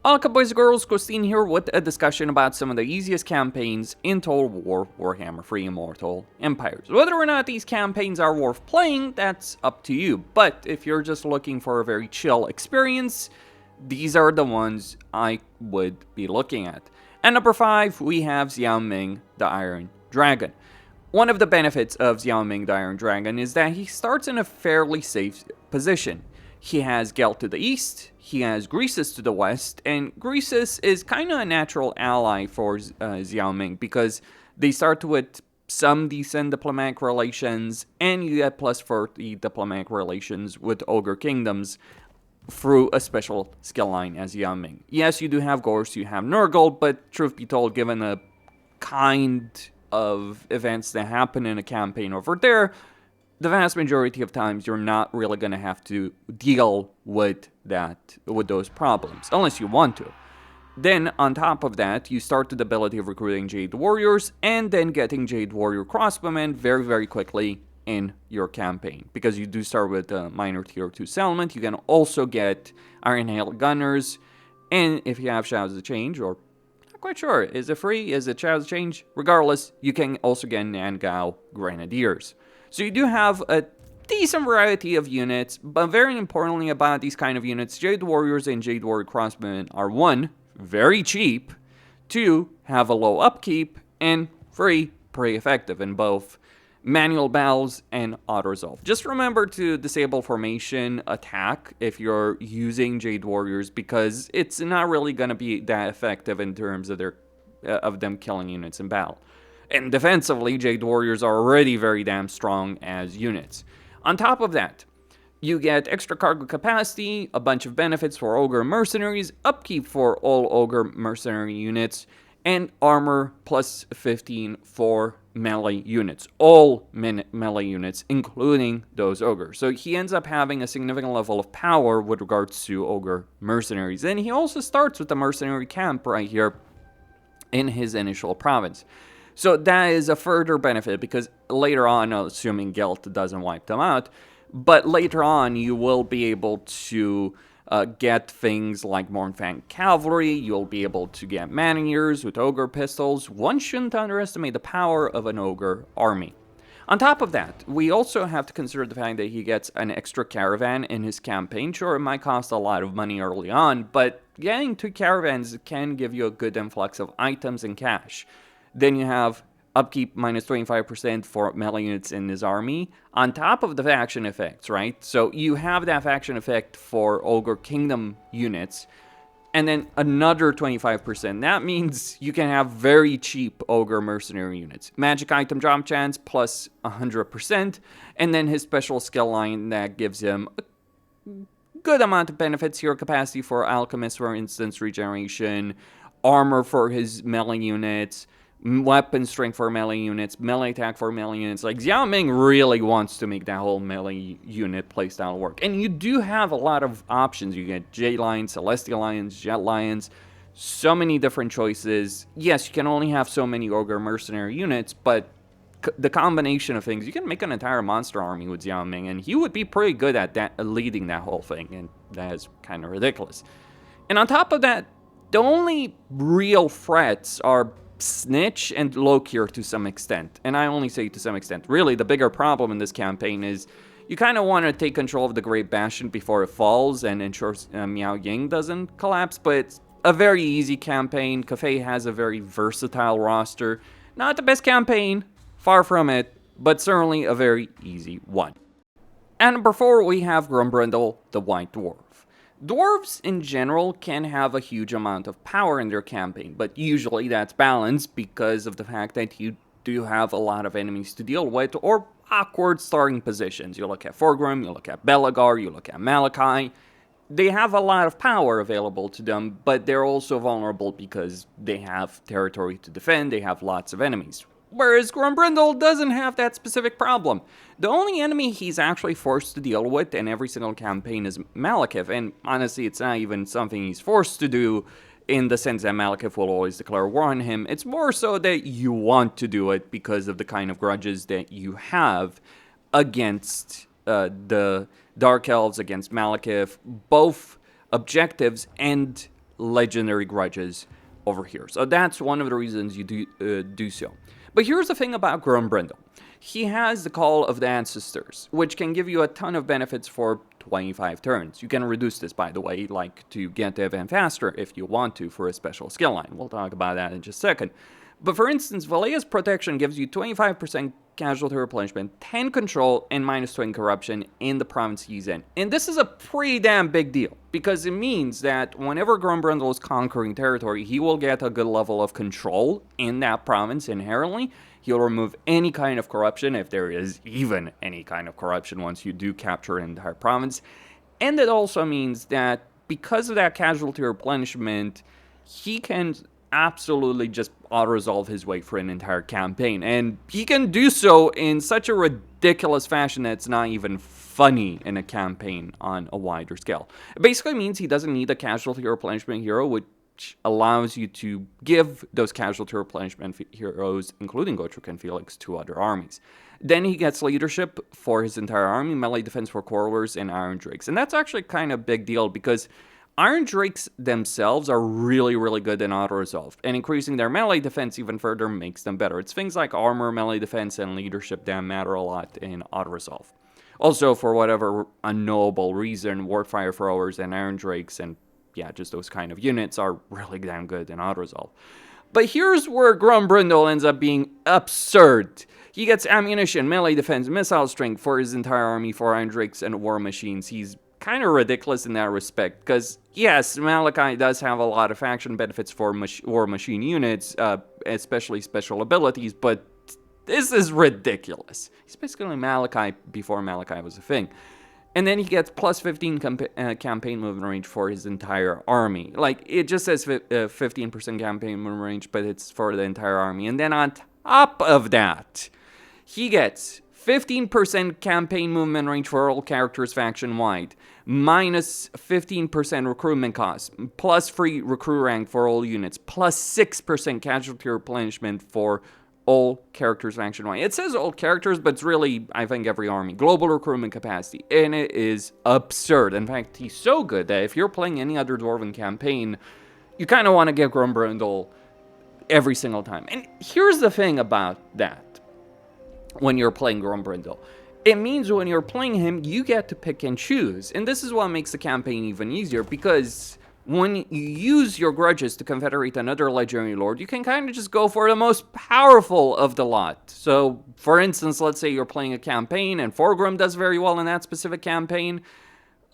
Welcome boys and girls, Christine here with a discussion about some of the easiest campaigns in Total War Warhammer 3 Immortal Empires. Whether or not these campaigns are worth playing, that's up to you, but if you're just looking for a very chill experience, these are the ones I would be looking at. At number 5, we have Xiao Ming, the Iron Dragon. One of the benefits of Xiao Ming, the Iron Dragon, is that he starts in a fairly safe position. He has Gelt to the east, he has Greasus to the west, and Greasus is kind of a natural ally for Xiao Ming because they start with some decent diplomatic relations, and you get plus 40 diplomatic relations with Ogre Kingdoms through a special skill line as Xiao Ming. Yes, you do have Gorse, you have Nurgle, but truth be told, given the kind of events that happen in a campaign over there, the vast majority of times you're not really going to have to deal with those problems, unless you want to. Then, on top of that, you start with the ability of recruiting Jade Warriors, and then getting Jade Warrior crossbowmen very, very quickly in your campaign. Because you do start with a minor tier 2 settlement, you can also get Iron Hail Gunners, and if you have Shadows of Change, or not quite sure, is it free, is it Shadows of Change? Regardless, you can also get Nangao Grenadiers. So you do have a decent variety of units, but very importantly about these kind of units, Jade Warriors and Jade Warrior Crossbowmen are 1, very cheap, 2, have a low upkeep, and 3, pretty effective in both manual battles and auto-resolve. Just remember to disable formation attack if you're using Jade Warriors because it's not really going to be that effective in terms of them killing units in battle. And defensively, Jade Warriors are already very damn strong as units. On top of that, you get extra cargo capacity, a bunch of benefits for Ogre Mercenaries, upkeep for all Ogre Mercenary units, and armor plus 15 for melee units. All melee units, including those Ogres. So he ends up having a significant level of power with regards to Ogre Mercenaries. And he also starts with the Mercenary camp right here in his initial province. So that is a further benefit because later on, assuming Gelt doesn't wipe them out, but later on you will be able to get things like Mournfang Cavalry, you'll be able to get Maneaters with Ogre Pistols. One shouldn't underestimate the power of an Ogre army. On top of that, we also have to consider the fact that he gets an extra caravan in his campaign. Sure, it might cost a lot of money early on, but getting 2 caravans can give you a good influx of items and cash. Then you have upkeep minus 25% for melee units in his army, on top of the faction effects, right? So you have that faction effect for Ogre Kingdom units, and then another 25%. That means you can have very cheap Ogre Mercenary units. Magic item drop chance plus 100%, and then his special skill line that gives him a good amount of benefits here, capacity for Alchemist, for instance, regeneration, armor for his melee units, weapon strength for melee units, melee attack for melee units. Like, Xiao Ming really wants to make that whole melee unit playstyle work. And you do have a lot of options. You get Jade Lions, Celestial Lions, Jet Lions, so many different choices. Yes, you can only have so many Ogre Mercenary units, but the combination of things, you can make an entire monster army with Xiao Ming, and he would be pretty good at that, leading that whole thing, and that is kind of ridiculous. And on top of that, the only real threats are Snitch and Lokir to some extent, and I only say to some extent. Really, the bigger problem in this campaign is you kind of want to take control of the Great Bastion before it falls and ensure Miao Ying doesn't collapse, but it's a very easy campaign. Cathay has a very versatile roster. Not the best campaign, far from it, but certainly a very easy one. And number 4, we have Grombrindal, the White Dwarf. Dwarves, in general, can have a huge amount of power in their campaign, but usually that's balanced because of the fact that you do have a lot of enemies to deal with, or awkward starting positions. You look at Forgrim, you look at Belagar, you look at Malachi. They have a lot of power available to them, but they're also vulnerable because they have territory to defend, they have lots of enemies. Whereas Grombrindal doesn't have that specific problem. The only enemy he's actually forced to deal with in every single campaign is Malekith, and honestly, it's not even something he's forced to do in the sense that Malekith will always declare war on him. It's more so that you want to do it because of the kind of grudges that you have against the Dark Elves, against Malekith. Both objectives and legendary grudges over here. So that's one of the reasons you do so. But here's the thing about Grombrindal. He has the Call of the Ancestors, which can give you a ton of benefits for 25 turns. You can reduce this, by the way, like to get the event faster if you want to for a special skill line. We'll talk about that in just a second. But for instance, Valea's Protection gives you 25% casualty replenishment, 10 control, and minus 20 corruption in the province he's in. And this is a pretty damn big deal, because it means that whenever Grombrindal is conquering territory, he will get a good level of control in that province inherently. He'll remove any kind of corruption, if there is even any kind of corruption once you do capture an entire province. And it also means that because of that casualty replenishment, he can absolutely just auto-resolve his way for an entire campaign. And he can do so in such a ridiculous fashion that it's not even funny in a campaign on a wider scale. It basically means he doesn't need a casualty replenishment hero, which allows you to give those casualty replenishment heroes, including Gotrek and Felix, to other armies. Then he gets leadership for his entire army, melee defense for Quarrelers, and Iron Drakes. And that's actually kind of a big deal, because Iron Drakes themselves are really, really good in auto-resolve, and increasing their melee defense even further makes them better. It's things like armor, melee defense, and leadership that matter a lot in auto-resolve. Also, for whatever unknowable reason, Warfire Throwers and Iron Drakes and yeah, just those kind of units are really damn good in auto-resolve. But here's where Grombrindal ends up being absurd. He gets ammunition, melee defense, missile strength for his entire army, for Iron Drakes and War Machines. He's kind of ridiculous in that respect, because yes, Malachi does have a lot of faction benefits for War Machine units, especially special abilities, but this is ridiculous. He's basically Malachi before Malachi was a thing. And then he gets plus 15 campaign movement range for his entire army. Like, it just says 15% campaign movement range, but it's for the entire army. And then on top of that, he gets 15% campaign movement range for all characters faction-wide, minus 15% recruitment cost, plus free recruit rank for all units, plus 6% casualty replenishment for all characters faction-wide. It says all characters, but it's really, I think, every army. Global recruitment capacity, and it is absurd. In fact, he's so good that if you're playing any other Dwarven campaign, you kind of want to get Grombrindal every single time. And here's the thing about that. When you're playing Grombrindal, it means when you're playing him, you get to pick and choose. And this is what makes the campaign even easier, because when you use your grudges to confederate another legendary lord, you can kind of just go for the most powerful of the lot. So, for instance, let's say you're playing a campaign and Forgrim does very well in that specific campaign.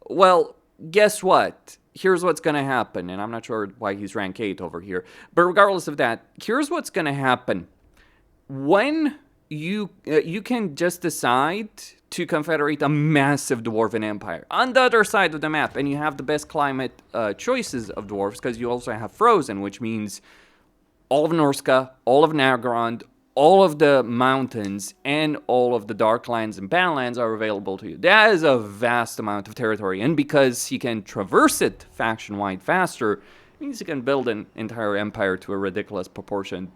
Well, guess what? Here's what's going to happen, and I'm not sure why he's rank 8 over here. But regardless of that, here's what's going to happen. When you can just decide to confederate a massive Dwarven empire on the other side of the map, and you have the best climate choices of dwarves, because you also have Frozen, which means all of Norska, all of Nagrand, all of the mountains, and all of the Darklands and Badlands are available to you. That is a vast amount of territory, and because he can traverse it faction-wide faster, it means he can build an entire empire to a ridiculous proportion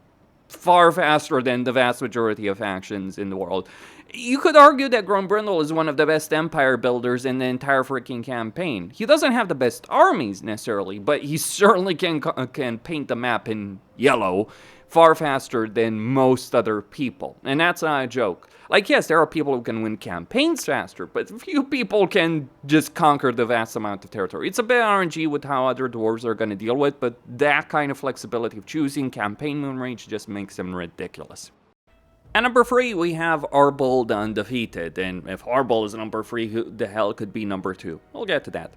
far faster than the vast majority of factions in the world. You could argue that Grombrindal is one of the best empire builders in the entire freaking campaign. He doesn't have the best armies necessarily, but he certainly can paint the map in yellow far faster than most other people. And that's not a joke. Like, yes, there are people who can win campaigns faster, but few people can just conquer the vast amount of territory. It's a bit RNG with how other dwarves are going to deal with, but that kind of flexibility of choosing campaign moon range just makes them ridiculous. At number 3, we have Arbaal the Undefeated, and if Arbaal is number 3, who the hell could be number 2? We'll get to that.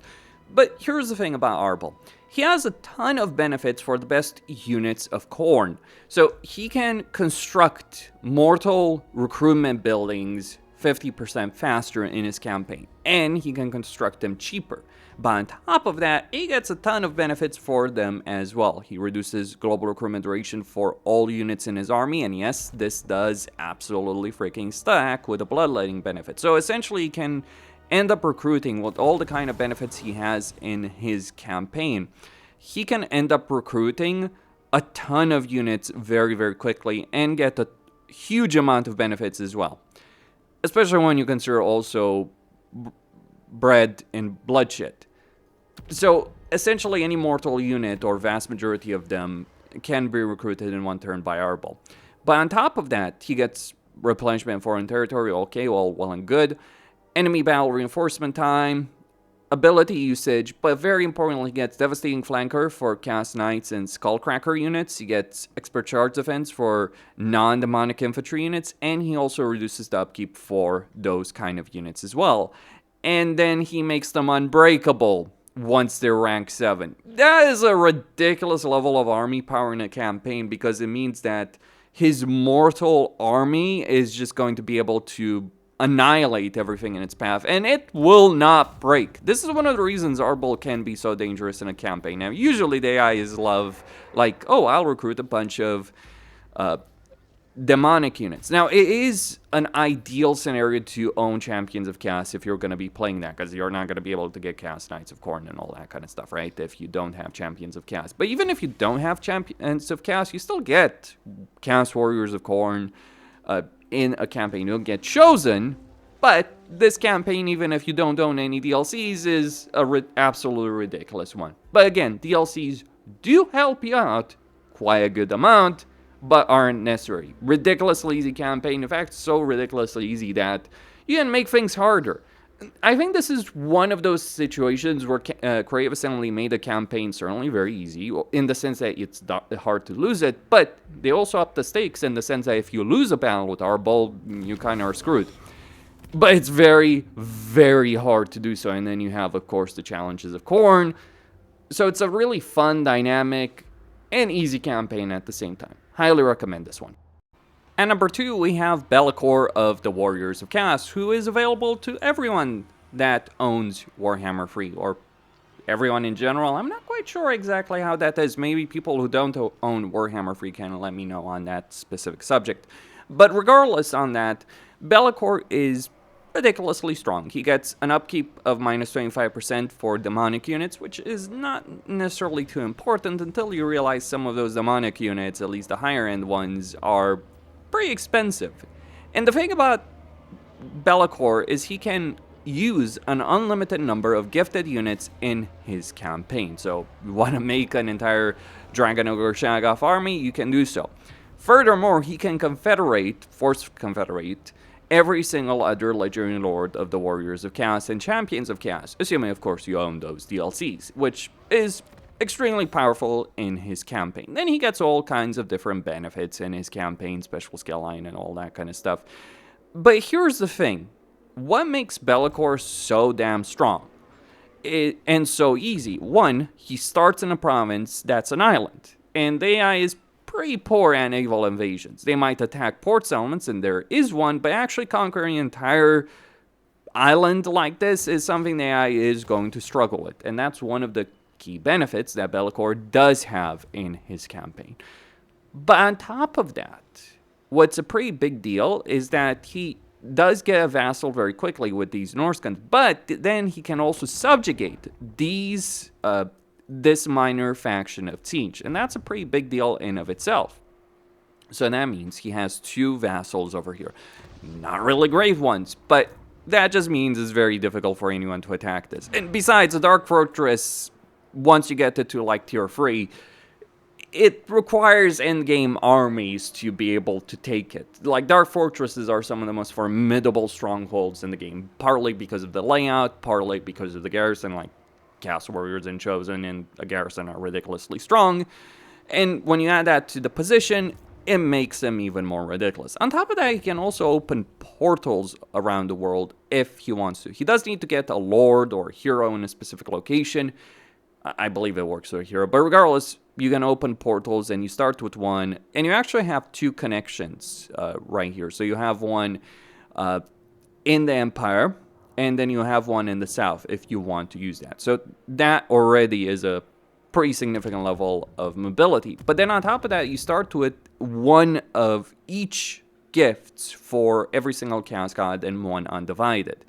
But here's the thing about Arbaal. He has a ton of benefits for the best units of Khorne. So he can construct mortal recruitment buildings 50% faster in his campaign, and he can construct them cheaper. But on top of that, he gets a ton of benefits for them as well. He reduces global recruitment duration for all units in his army, and yes, this does absolutely freaking stack with a bloodletting benefit. So essentially, he can end up recruiting with all the kind of benefits he has in his campaign. He can end up recruiting a ton of units very, very quickly and get a huge amount of benefits as well. Especially when you consider also bread and bloodshed. So essentially any mortal unit, or vast majority of them, can be recruited in one turn by Arbaal. But on top of that, he gets replenishment foreign territory. Okay, well and good. Enemy battle reinforcement time, ability usage, but very importantly, he gets Devastating Flanker for Chaos Knights and Skullcracker units. He gets Expert Charge Defense for non-demonic infantry units, and he also reduces the upkeep for those kind of units as well. And then he makes them unbreakable once they're rank 7. That is a ridiculous level of army power in a campaign, because it means that his mortal army is just going to be able to annihilate everything in its path, and it will not break. This is one of the reasons Arbaal can be so dangerous in a campaign. Now, usually the AIs love, like, oh, I'll recruit a bunch of demonic units. Now, it is an ideal scenario to own Champions of Chaos if you're going to be playing that, because you're not going to be able to get Chaos Knights of Khorne and all that kind of stuff, right? If you don't have Champions of Chaos. But even if you don't have Champions of Chaos, you still get Chaos Warriors of Khorne in a campaign. You'll get chosen, but this campaign, even if you don't own any DLCs, is a absolutely ridiculous one. But again, DLCs do help you out quite a good amount, but aren't necessary. Ridiculously easy campaign. In fact, so ridiculously easy that you can make things harder. I think this is one of those situations where Creative Assembly made the campaign certainly very easy, in the sense that it's hard to lose it, but they also up the stakes in the sense that if you lose a battle with Arbaal, you kind of are screwed. But it's very, very hard to do so, and then you have, of course, the challenges of Khorne. So it's a really fun, dynamic, and easy campaign at the same time. Highly recommend this one. At number 2, we have Be'lakor of the Warriors of Chaos, who is available to everyone that owns Warhammer Free, or everyone in general. I'm not quite sure exactly how that is. Maybe people who don't own Warhammer Free can let me know on that specific subject. But regardless on that, Be'lakor is ridiculously strong. He gets an upkeep of minus 25% for demonic units, which is not necessarily too important until you realize some of those demonic units, at least the higher end ones, are pretty expensive. And the thing about Be'lakor is he can use an unlimited number of gifted units in his campaign. So you want to make an entire Dragon Ogre Shaggoth army, you can do so. Furthermore, he can force confederate every single other legendary lord of the Warriors of Chaos and Champions of Chaos, assuming of course you own those DLCs, which is extremely powerful in his campaign. Then he gets all kinds of different benefits in his campaign, special skill line and all that kind of stuff. But here's the thing. What makes Be'lakor so damn strong and so easy? One, he starts in a province that's an island, and the AI is pretty poor at naval invasions. They might attack port settlements, and there is one, but actually conquering an entire island like this is something the AI is going to struggle with, and that's one of the key benefits that Be'lakor does have in his campaign. But on top of that, what's a pretty big deal is that he does get a vassal very quickly with these Norse guns, but then he can also subjugate this minor faction of Siege, and that's a pretty big deal in of itself. So that means he has 2 vassals over here. Not really great ones, but that just means it's very difficult for anyone to attack this. And besides, the Dark Fortress, once you get to like tier 3, it requires endgame armies to be able to take it. Like, Dark Fortresses are some of the most formidable strongholds in the game, partly because of the layout, partly because of the garrison. Like, Chaos Warriors and Chosen and a garrison are ridiculously strong, and when you add that to the position, it makes them even more ridiculous. On top of that, he can also open portals around the world if he wants to. He does need to get a lord or hero in a specific location. I believe it works with a hero, but regardless, you can open portals, and you start with one, and you actually have 2 connections right here. So you have one in the Empire, and then you have one in the south if you want to use that. So that already is a pretty significant level of mobility. But then on top of that, you start with one of each gifts for every single Chaos God and one undivided.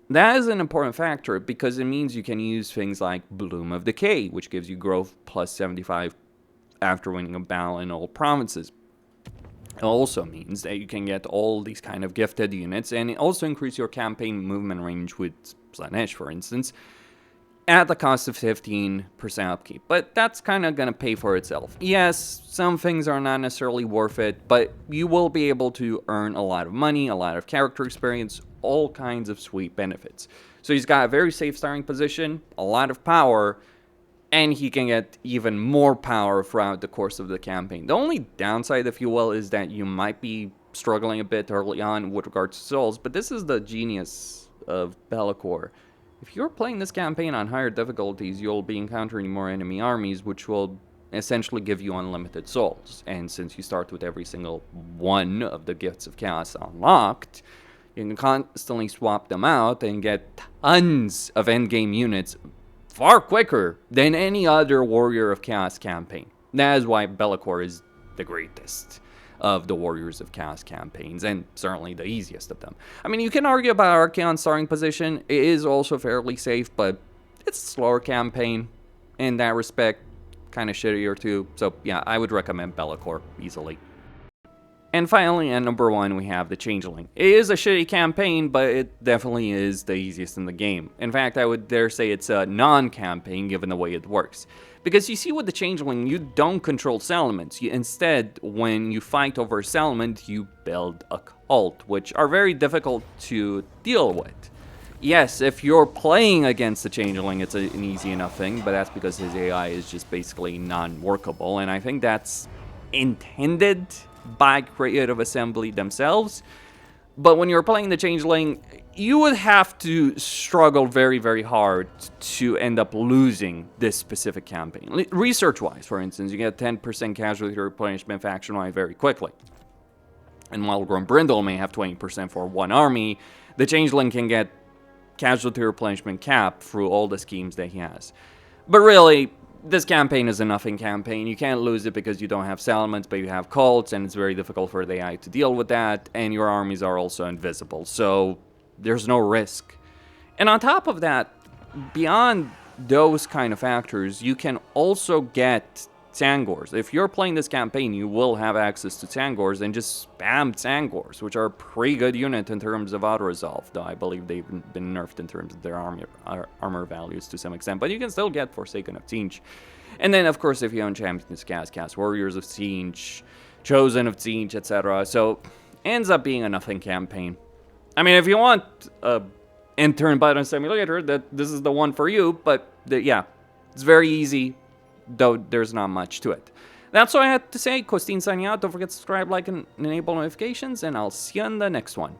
That is an important factor because it means you can use things like Bloom of Decay, which gives you growth plus 75 after winning a battle in all provinces. It also means that you can get all these kind of gifted units, and it also increases your campaign movement range with Slaanesh, for instance. at the cost of 15% upkeep, but that's kind of going to pay for itself. Yes, some things are not necessarily worth it, but you will be able to earn a lot of money, a lot of character experience, all kinds of sweet benefits. So he's got a very safe starting position, a lot of power, and he can get even more power throughout the course of the campaign. The only downside, if you will, is that you might be struggling a bit early on with regards to souls, but this is the genius of Be'lakor. If you're playing this campaign on higher difficulties, you'll be encountering more enemy armies, which will essentially give you unlimited souls. And since you start with every single one of the Gifts of Chaos unlocked, you can constantly swap them out and get tons of endgame units far quicker than any other Warrior of Chaos campaign. That is why Be'lakor is the greatest of the Warriors of Chaos campaigns, and certainly the easiest of them. I mean, you can argue about Archaon's starting position. It is also fairly safe, but it's a slower campaign in that respect, kind of shittier too. So yeah, I would recommend Be'lakor easily. And finally, at number 1, we have the Changeling. It is a shitty campaign, but it definitely is the easiest in the game. In fact, I would dare say it's a non-campaign given the way it works. Because you see, with the Changeling, you don't control settlements. Instead, when you fight over a settlement, you build a cult, which are very difficult to deal with. Yes, if you're playing against the Changeling, it's an easy enough thing, but that's because his AI is just basically non-workable, and I think that's intended by Creative Assembly themselves. But when you're playing the Changeling, you would have to struggle very, very hard to end up losing this specific campaign. Research-wise, for instance, you get 10% casualty replenishment faction-wide very quickly. And while Grombrindal may have 20% for one army, the Changeling can get casualty replenishment cap through all the schemes that he has. But really, this campaign is a nothing campaign. You can't lose it because you don't have settlements, but you have cults, and it's very difficult for the AI to deal with that, and your armies are also invisible, so there's no risk. And on top of that, beyond those kind of factors, you can also get Tangors. If you're playing this campaign, you will have access to Tangors, and just spam Tangors, which are a pretty good unit in terms of auto-resolve, though I believe they've been nerfed in terms of their armor values to some extent, but you can still get Forsaken of Siege. And then, of course, if you own Champions cast Warriors of Siege, Chosen of Siege, etc., so ends up being a nothing campaign. I mean, if you want a intern button simulator, this is the one for you, but yeah, it's very easy, though there's not much to it. That's all I had to say. Costin signing out. Don't forget to subscribe, like, and enable notifications, and I'll see you in the next one.